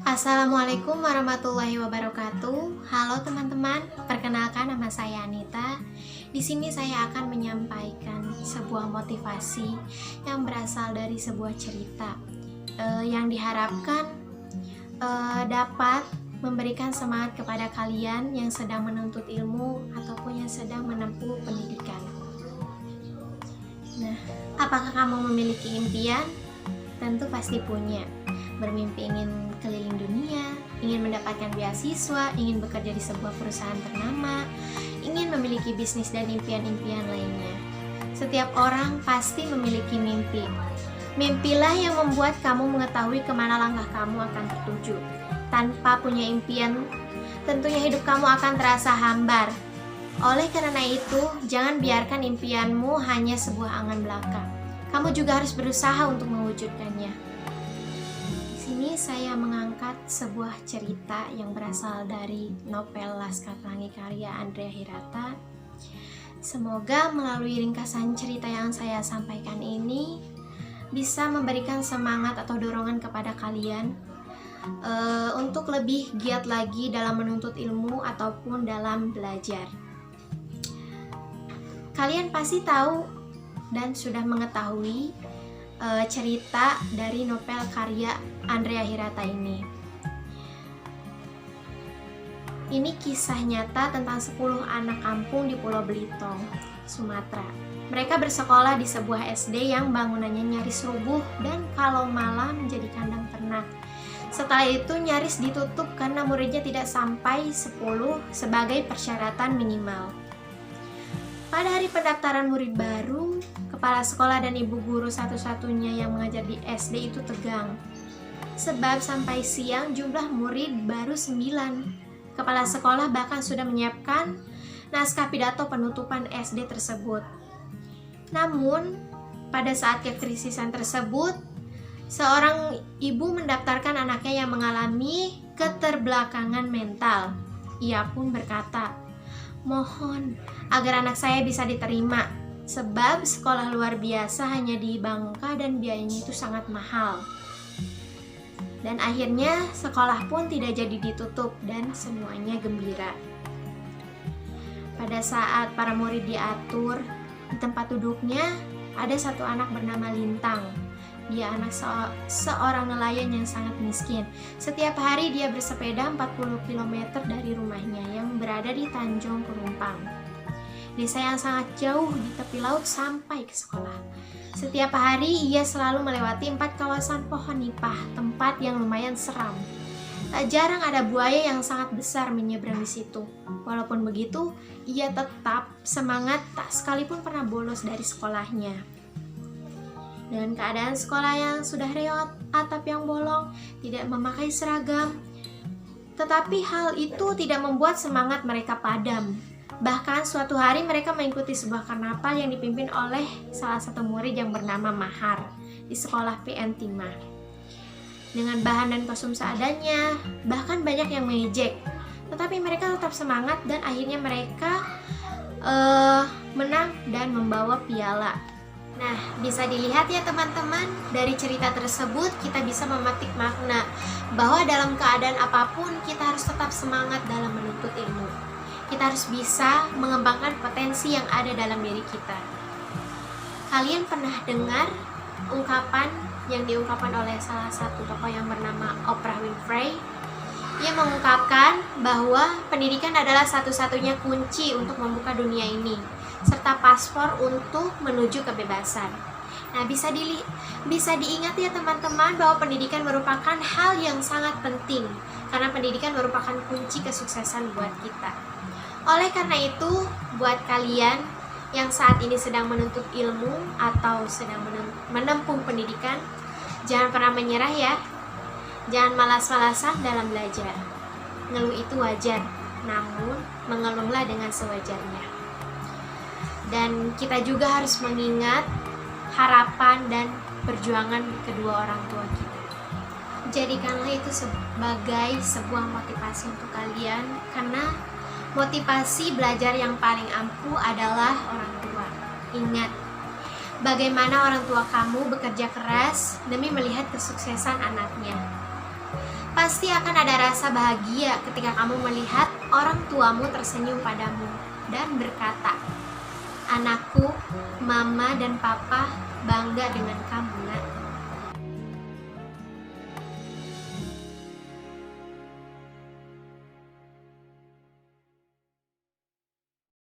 Assalamualaikum warahmatullahi wabarakatuh. Halo teman-teman, perkenalkan nama saya Anita. Di sini saya akan menyampaikan sebuah motivasi yang berasal dari sebuah cerita yang diharapkan dapat memberikan semangat kepada kalian yang sedang menuntut ilmu ataupun yang sedang menempuh pendidikan. Nah, apakah kamu memiliki impian? Tentu pasti punya. Bermimpi ingin keliling dunia, ingin mendapatkan beasiswa, ingin bekerja di sebuah perusahaan ternama, ingin memiliki bisnis dan impian-impian lainnya. Setiap orang pasti memiliki mimpi. Mimpilah yang membuat kamu mengetahui kemana langkah kamu akan tertuju. Tanpa punya impian, tentunya hidup kamu akan terasa hambar. Oleh karena itu, jangan biarkan impianmu hanya sebuah angan belaka. Kamu juga harus berusaha untuk mewujudkannya. Sini saya mengangkat sebuah cerita yang berasal dari novel Laskar Pelangi karya Andrea Hirata. Semoga melalui ringkasan cerita yang saya sampaikan ini bisa memberikan semangat atau dorongan kepada kalian untuk lebih giat lagi dalam menuntut ilmu ataupun dalam belajar. Kalian pasti tahu dan sudah mengetahui cerita dari novel karya Andrea Hirata ini. Ini kisah nyata tentang 10 anak kampung di Pulau Belitung, Sumatera. Mereka bersekolah di sebuah SD yang bangunannya nyaris rubuh dan kalau malam menjadi kandang ternak. Setelah itu nyaris ditutup karena muridnya tidak sampai 10 sebagai persyaratan minimal. Pada hari pendaftaran murid baru, kepala sekolah dan ibu guru satu-satunya yang mengajar di SD itu tegang. Sebab sampai siang jumlah murid baru 9. Kepala sekolah bahkan sudah menyiapkan naskah pidato penutupan SD tersebut. Namun, pada saat kekrisisan tersebut, seorang ibu mendaftarkan anaknya yang mengalami keterbelakangan mental. Ia pun berkata, "Mohon agar anak saya bisa diterima, sebab sekolah luar biasa hanya di Bangka dan biayanya itu sangat mahal." Dan akhirnya sekolah pun tidak jadi ditutup dan semuanya gembira. Pada saat para murid diatur di tempat duduknya, ada satu anak bernama Lintang. Dia anak seorang nelayan yang sangat miskin. Setiap hari dia bersepeda 40 km dari rumahnya yang berada di Tanjung Kerumpang, desa yang sangat jauh di tepi laut sampai ke sekolah. Setiap hari ia selalu melewati 4 kawasan pohon nipah, tempat yang lumayan seram. Tak jarang ada buaya yang sangat besar menyeberang di situ. Walaupun begitu, ia tetap semangat tak sekalipun pernah bolos dari sekolahnya. Dengan keadaan sekolah yang sudah reot, atap yang bolong, tidak memakai seragam, tetapi hal itu tidak membuat semangat mereka padam. Bahkan suatu hari mereka mengikuti sebuah karnaval yang dipimpin oleh salah satu murid yang bernama Mahar di sekolah PN Timah. Dengan bahan dan kostum seadanya, bahkan banyak yang mengejek, tetapi mereka tetap semangat dan akhirnya mereka menang dan membawa piala. Nah, bisa dilihat ya teman-teman, dari cerita tersebut kita bisa memetik makna bahwa dalam keadaan apapun kita harus tetap semangat dalam menuntut ilmu. Kita harus bisa mengembangkan potensi yang ada dalam diri kita. Kalian pernah dengar ungkapan yang diungkapkan oleh salah satu tokoh yang bernama Oprah Winfrey? Ia mengungkapkan bahwa pendidikan adalah satu-satunya kunci untuk membuka dunia ini, serta paspor untuk menuju kebebasan. Nah, bisa diingat ya teman-teman bahwa pendidikan merupakan hal yang sangat penting, karena pendidikan merupakan kunci kesuksesan buat kita. Oleh karena itu, buat kalian yang saat ini sedang menuntut ilmu atau sedang menempuh pendidikan, jangan pernah menyerah ya. Jangan malas-malasan dalam belajar. Ngeluh itu wajar, namun mengeluhlah dengan sewajarnya. Dan kita juga harus mengingat harapan dan perjuangan kedua orang tua kita. Jadikanlah itu sebagai sebuah motivasi untuk kalian, karena motivasi belajar yang paling ampuh adalah orang tua. Ingat, bagaimana orang tua kamu bekerja keras demi melihat kesuksesan anaknya. Pasti akan ada rasa bahagia ketika kamu melihat orang tuamu tersenyum padamu dan berkata, "Anakku, mama dan papa bangga dengan kamu, Nak."